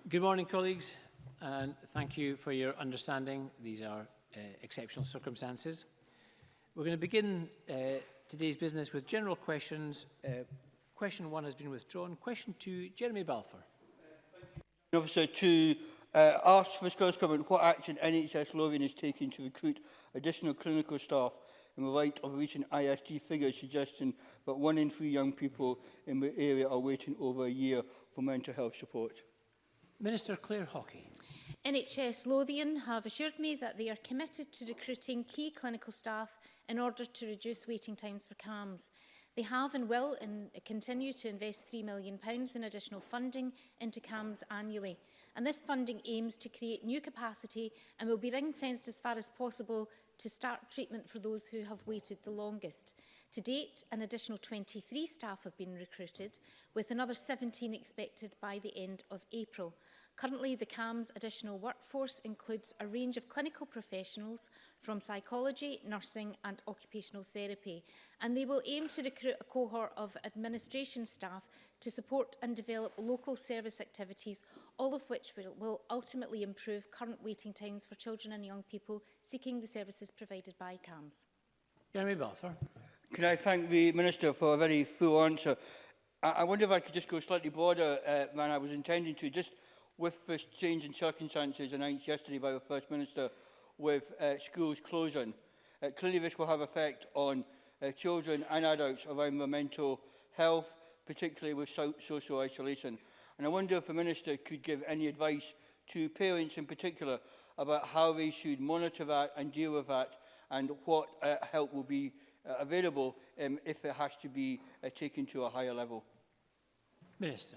Good morning, colleagues, and thank you for your understanding. These are exceptional circumstances. We're going to begin today's business with general questions. Question 1 has been withdrawn. Question 2, Jeremy Balfour. Officer, to ask the Scottish Government what action NHS Lothian is taking to recruit additional clinical staff in the light of recent ISD figures suggesting that 1 in 3 young people in the area are waiting over a year for mental health support. Minister Claire Hawkey. NHS Lothian have assured me that they are committed to recruiting key clinical staff in order to reduce waiting times for CAMHS. They have and will continue to invest £3 million in additional funding into CAMHS annually. And this funding aims to create new capacity and will be ring-fenced as far as possible to start treatment for those who have waited the longest. To date, an additional 23 staff have been recruited, with another 17 expected by the end of April. Currently, the CAMHS additional workforce includes a range of clinical professionals from psychology, nursing and occupational therapy, and they will aim to recruit a cohort of administration staff to support and develop local service activities, all of which will ultimately improve current waiting times for children and young people seeking the services provided by CAMHS. Jeremy Balfour. Can I thank the Minister for a very full answer? I wonder if I could just go slightly broader than I was intending to, just with this change in circumstances announced yesterday by the First Minister with schools closing. Clearly this will have effect on children and adults around their mental health, particularly with social isolation. And I wonder if the Minister could give any advice to parents in particular about how they should monitor that and deal with that, and what help will be available if it has to be taken to a higher level. Minister.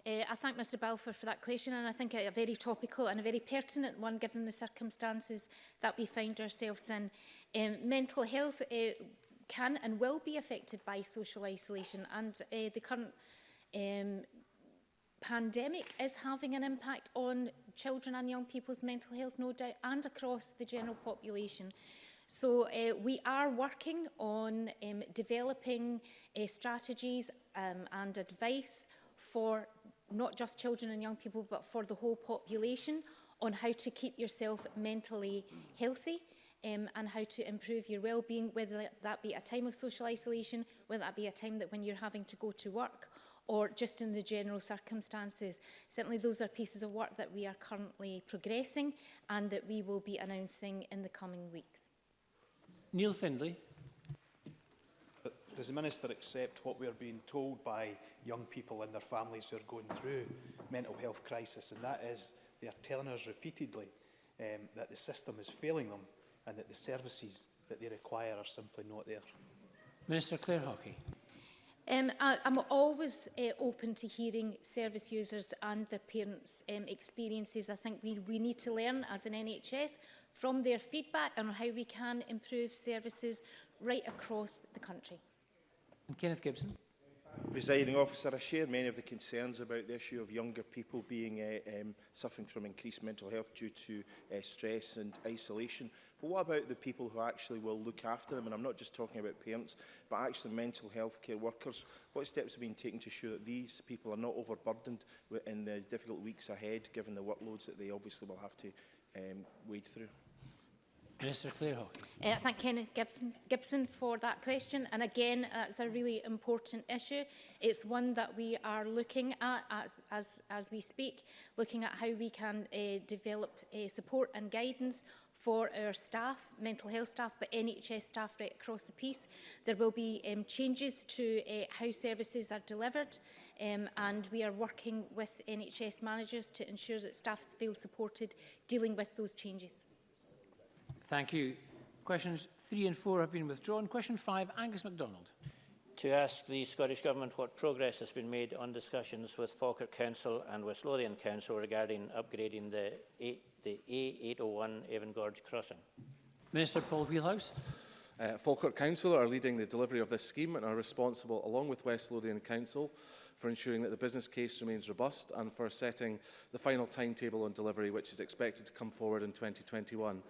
I thank Mr Balfour for that question, and I think a very topical and a very pertinent one given the circumstances that we find ourselves in. Mental health can and will be affected by social isolation, and the current pandemic is having an impact on children and young people's mental health, no doubt, and across the general population. So we are working on developing strategies and advice for not just children and young people, but for the whole population, on how to keep yourself mentally healthy and how to improve your well-being, whether that be a time of social isolation, whether that be a time that when you're having to go to work, or just in the general circumstances. Certainly those are pieces of work that we are currently progressing and that we will be announcing in the coming weeks. Neil Findlay. Does the Minister accept what we are being told by young people and their families who are going through mental health crisis, and that is they are telling us repeatedly that the system is failing them and that the services that they require are simply not there? Minister Claire Hawkey. I'm always open to hearing service users and their parents' experiences. I think we need to learn as an NHS from their feedback on how we can improve services right across the country. And Kenneth Gibson. Presiding Officer, I share many of the concerns about the issue of younger people being suffering from increased mental health due to stress and isolation. But what about the people who actually will look after them? And I'm not just talking about parents, but actually mental health care workers. What steps have been taken to ensure that these people are not overburdened in the difficult weeks ahead, given the workloads that they obviously will have to wade through? Minister Claire Hawkey. I thank Kenneth Gibson for that question, and again it's a really important issue. It's one that we are looking at as we speak, looking at how we can develop support and guidance for our staff, mental health staff, but NHS staff right across the piece. There will be changes to how services are delivered, and we are working with NHS managers to ensure that staff feel supported dealing with those changes. Thank you. Questions 3 and 4 have been withdrawn. Question 5, Angus MacDonald. To ask the Scottish Government what progress has been made on discussions with Falkirk Council and West Lothian Council regarding upgrading the A801 Avon Gorge crossing. Minister Paul Wheelhouse. Falkirk Council are leading the delivery of this scheme and are responsible, along with West Lothian Council, for ensuring that the business case remains robust and for setting the final timetable on delivery, which is expected to come forward in 2021.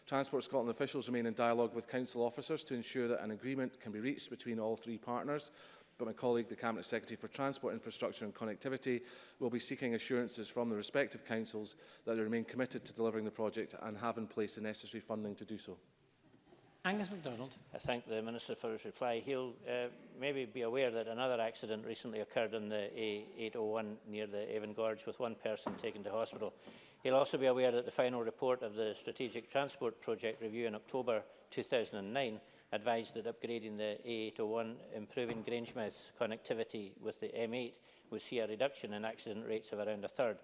Transport Scotland officials remain in dialogue with council officers to ensure that an agreement can be reached between all 3 partners but my colleague, the Cabinet Secretary for Transport, Infrastructure and Connectivity, will be seeking assurances from the respective councils that they remain committed to delivering the project and have in place the necessary funding to do so. Angus MacDonald. I thank the Minister for his reply. He'll maybe be aware that another accident recently occurred on the A801 near the Avon Gorge with one person taken to hospital. He'll also be aware that the final report of the Strategic Transport Project Review in October 2009 advised that upgrading the A801, improving Grangemouth connectivity with the M8 would see a reduction in accident rates of around a third.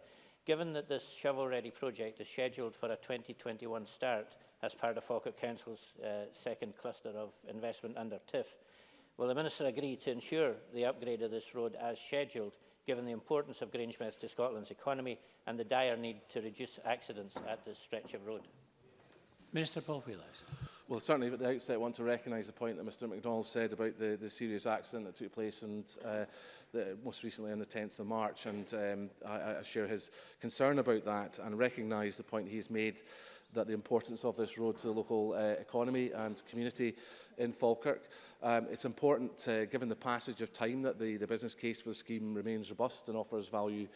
Given that this shovel-ready project is scheduled for a 2021 start as part of Falkirk Council's second cluster of investment under TIF, will the Minister agree to ensure the upgrade of this road as scheduled, given the importance of Grangemouth to Scotland's economy and the dire need to reduce accidents at this stretch of road? Minister Paul Wheelhouse. Well, certainly at the outset I want to recognise the point that Mr MacDonald said about the serious accident that took place and most recently on the 10th of March, and I share his concern about that and recognise the point he's made that the importance of this road to the local economy and community in Falkirk. It's important, given the passage of time, that the business case for the scheme remains robust and offers value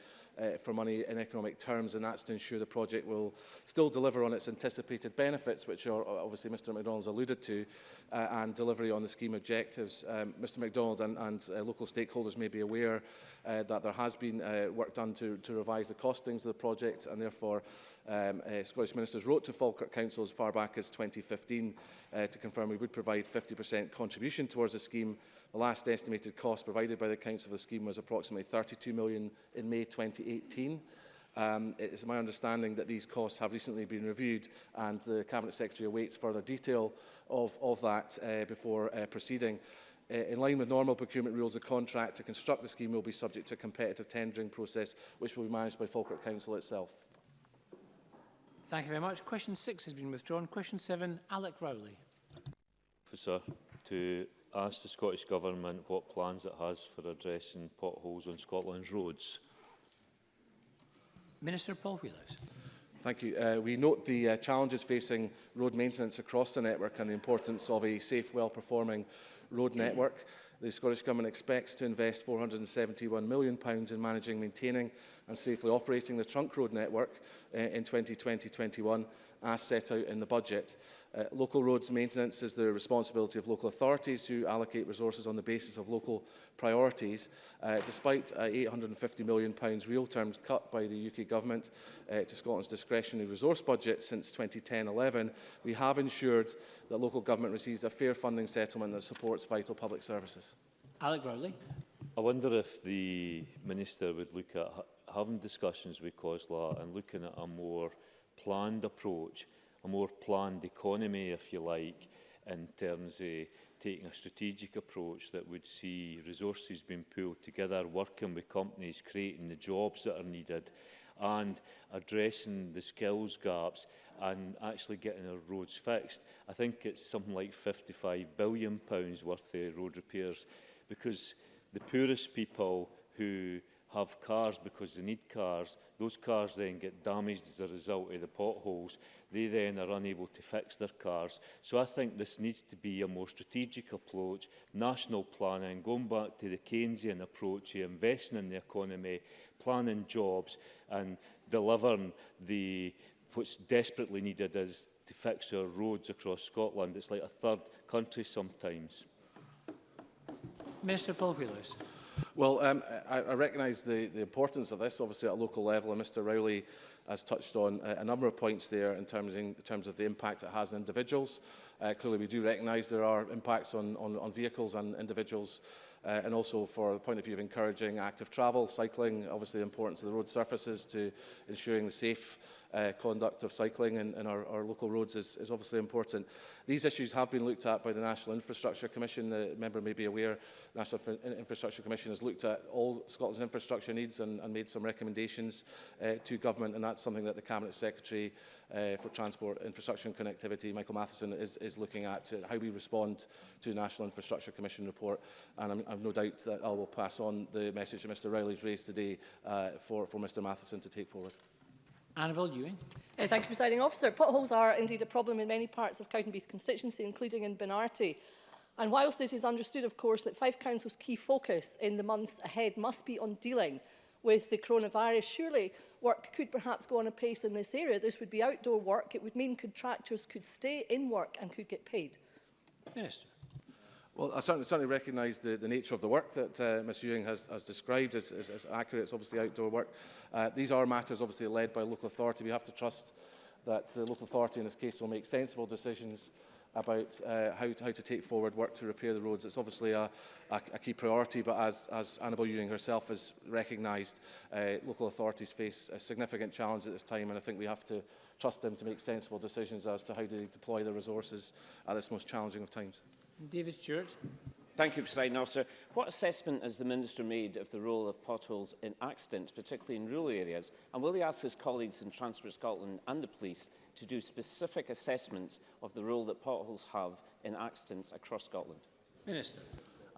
for money in economic terms, and that's to ensure the project will still deliver on its anticipated benefits, which are obviously Mr MacDonald's alluded to, and delivery on the scheme objectives. Mr MacDonald and local stakeholders may be aware that there has been work done to revise the costings of the project, and therefore Scottish Ministers wrote to Falkirk Council as far back as 2015 to confirm we would provide 50% contribution towards the scheme. The last estimated cost provided by the Council for the scheme was approximately £32 million in May 2018. It is my understanding that these costs have recently been reviewed, and the Cabinet Secretary awaits further detail of that before proceeding. In line with normal procurement rules, the contract to construct the scheme will be subject to a competitive tendering process, which will be managed by Falkirk Council itself. Thank you very much. Question 6 has been withdrawn. Question 7, Alec Rowley. Officer, to ask the Scottish Government what plans it has for addressing potholes on Scotland's roads. Minister Paul Wheelhouse. Thank you. We note the challenges facing road maintenance across the network and the importance of a safe, well-performing road network. The Scottish Government expects to invest £471 million in managing, maintaining and safely operating the trunk road network in 2020-21, as set out in the budget. Local roads maintenance is the responsibility of local authorities who allocate resources on the basis of local priorities. Despite £850 million real terms cut by the UK Government to Scotland's discretionary resource budget since 2010-11, we have ensured that local government receives a fair funding settlement that supports vital public services. Alec Rowley. I wonder if the Minister would look at having discussions with COSLA and looking at a more planned approach, a more planned economy, if you like, in terms of taking a strategic approach that would see resources being pulled together, working with companies, creating the jobs that are needed, and addressing the skills gaps and actually getting our roads fixed. I think it's something like £55 billion worth of road repairs, because the poorest people who have cars because they need cars, those cars then get damaged as a result of the potholes. They then are unable to fix their cars. So I think this needs to be a more strategic approach, national planning, going back to the Keynesian approach, investing in the economy, planning jobs and delivering what's desperately needed is to fix our roads across Scotland. It's like a third country sometimes. Minister Paul Wheelhouse. Well, I recognise the importance of this, obviously, at a local level, and Mr Rowley has touched on a number of points there in terms of the impact it has on individuals. Clearly, we do recognise there are impacts on vehicles and individuals, and also for the point of view of encouraging active travel, cycling, obviously the importance of the road surfaces to ensuring the safe conduct of cycling in our local roads is obviously important. These issues have been looked at by the National Infrastructure Commission. The member may be aware the National Infrastructure Commission has looked at all Scotland's infrastructure needs and made some recommendations to government, and that's something that the Cabinet Secretary for Transport, Infrastructure and Connectivity, Michael Matheson, is looking at how we respond to the National Infrastructure Commission report, and I've no doubt that I will pass on the message that Mr Rowley's raised today for Mr Matheson to take forward. Annabel Ewing. Thank you, Presiding Officer. Potholes are indeed a problem in many parts of Cowdenbeath constituency, including in Benarty. And whilst it is understood, of course, that Fife Council's key focus in the months ahead must be on dealing with the coronavirus, surely work could perhaps go on apace in this area. This would be outdoor work. It would mean contractors could stay in work and could get paid. Minister. Well, I certainly recognise the nature of the work that Ms Ewing has described as accurate. It's obviously outdoor work. These are matters obviously led by local authority. We have to trust that the local authority in this case will make sensible decisions about how to take forward work to repair the roads. It's obviously a key priority, but as Annabel Ewing herself has recognised, local authorities face a significant challenge at this time, and I think we have to trust them to make sensible decisions as to how they deploy their resources at this most challenging of times. David Stewart. Thank you, Presiding Officer. What assessment has the Minister made of the role of potholes in accidents, particularly in rural areas? And will he ask his colleagues in Transport Scotland and the police to do specific assessments of the role that potholes have in accidents across Scotland? Minister.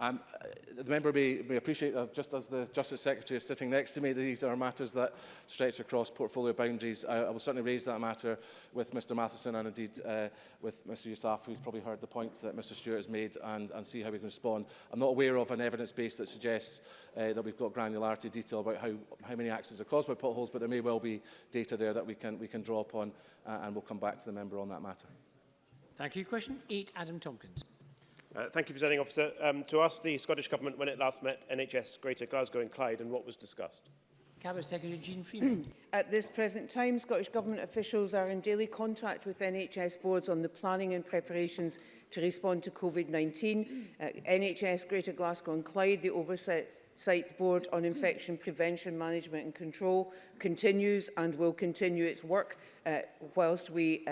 The member may appreciate, just as the Justice Secretary is sitting next to me, these are matters that stretch across portfolio boundaries. I will certainly raise that matter with Mr Matheson and indeed with Mr Yousaf, who's probably heard the points that Mr Stewart has made, and see how we can respond. I'm not aware of an evidence base that suggests that we've got granularity detail about how many accidents are caused by potholes, but there may well be data there that we can draw upon, and we'll come back to the member on that matter. Thank you. Question 8, Adam Tompkins. Thank you, Presiding Officer. To ask the Scottish Government when it last met NHS Greater Glasgow and Clyde and what was discussed. Cabinet Secretary Jean Freeman. At this present time, Scottish Government officials are in daily contact with NHS boards on the planning and preparations to respond to COVID-19. NHS Greater Glasgow and Clyde, the Oversight Board on Infection Prevention, Management and Control, continues and will continue its work whilst we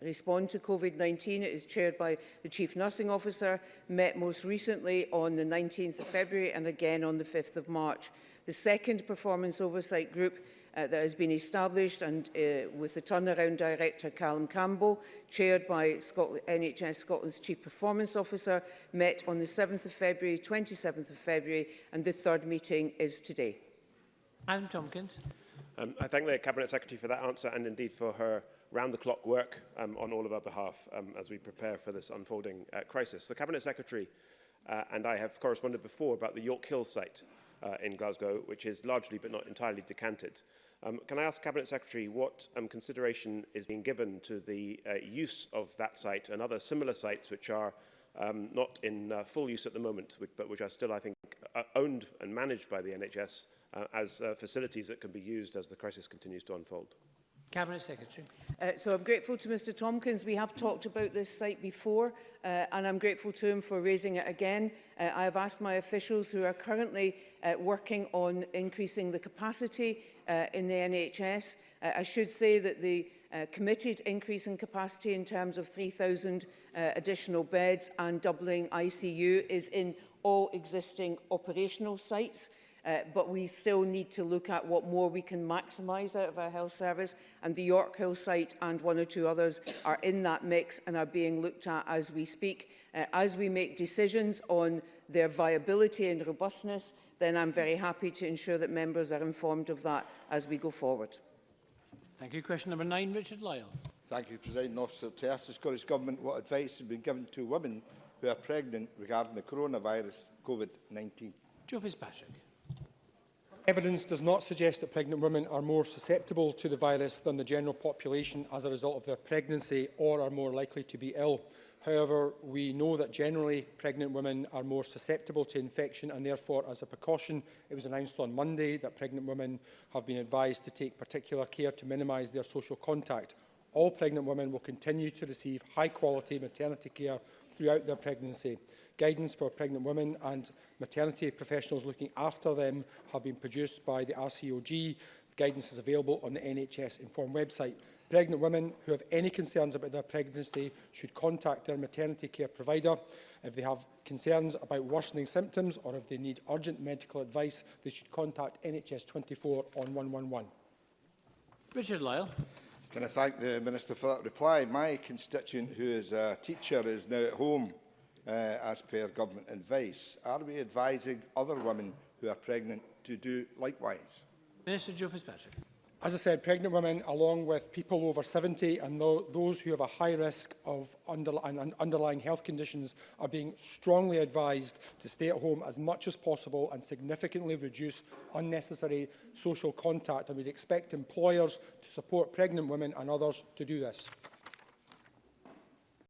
respond to COVID-19. It is chaired by the Chief Nursing Officer, met most recently on the 19th of February and again on the 5th of March. The second Performance Oversight Group that has been established and with the Turnaround Director Callum Campbell, chaired by NHS Scotland's Chief Performance Officer, met on the 7th of February, 27th of February, and the third meeting is today. Adam Tompkins. I thank the Cabinet Secretary for that answer and indeed for her round-the-clock work on all of our behalf as we prepare for this unfolding crisis. The Cabinet Secretary and I have corresponded before about the York Hill site in Glasgow, which is largely but not entirely decanted. Can I ask the Cabinet Secretary what consideration is being given to the use of that site and other similar sites which are not in full use at the moment, but which are still, I think, owned and managed by the NHS as facilities that can be used as the crisis continues to unfold? Cabinet Secretary. So I'm grateful to Mr Tompkins. We have talked about this site before and I'm grateful to him for raising it again. I have asked my officials who are currently working on increasing the capacity in the NHS. I should say that the committed increase in capacity in terms of 3,000 additional beds and doubling ICU is in all existing operational sites. But we still need to look at what more we can maximise out of our health service, and the York Hill site and one or two others are in that mix and are being looked at as we speak. As we make decisions on their viability and robustness, then I'm very happy to ensure that members are informed of that as we go forward. Thank you. Question number 9, Richard Lyle. Thank you, Presiding Officer. To ask the Scottish Government what advice has been given to women who are pregnant regarding the coronavirus COVID-19. Joe Fitzpatrick. Evidence does not suggest that pregnant women are more susceptible to the virus than the general population as a result of their pregnancy or are more likely to be ill. However, we know that generally pregnant women are more susceptible to infection and therefore, as a precaution, it was announced on Monday that pregnant women have been advised to take particular care to minimise their social contact. All pregnant women will continue to receive high-quality maternity care throughout their pregnancy. Guidance for pregnant women and maternity professionals looking after them have been produced by the RCOG. Guidance is available on the NHS Inform website. Pregnant women who have any concerns about their pregnancy should contact their maternity care provider. If they have concerns about worsening symptoms or if they need urgent medical advice, they should contact NHS 24 on 111. Richard Lyle. Can I thank the Minister for that reply? My constituent, who is a teacher, is now at home as per government advice. Are we advising other women who are pregnant to do likewise? Minister Joe Fitzpatrick. As I said, pregnant women, along with people over 70 and those who have a high risk of underlying health conditions, are being strongly advised to stay at home as much as possible and significantly reduce unnecessary social contact. And we'd expect employers to support pregnant women and others to do this.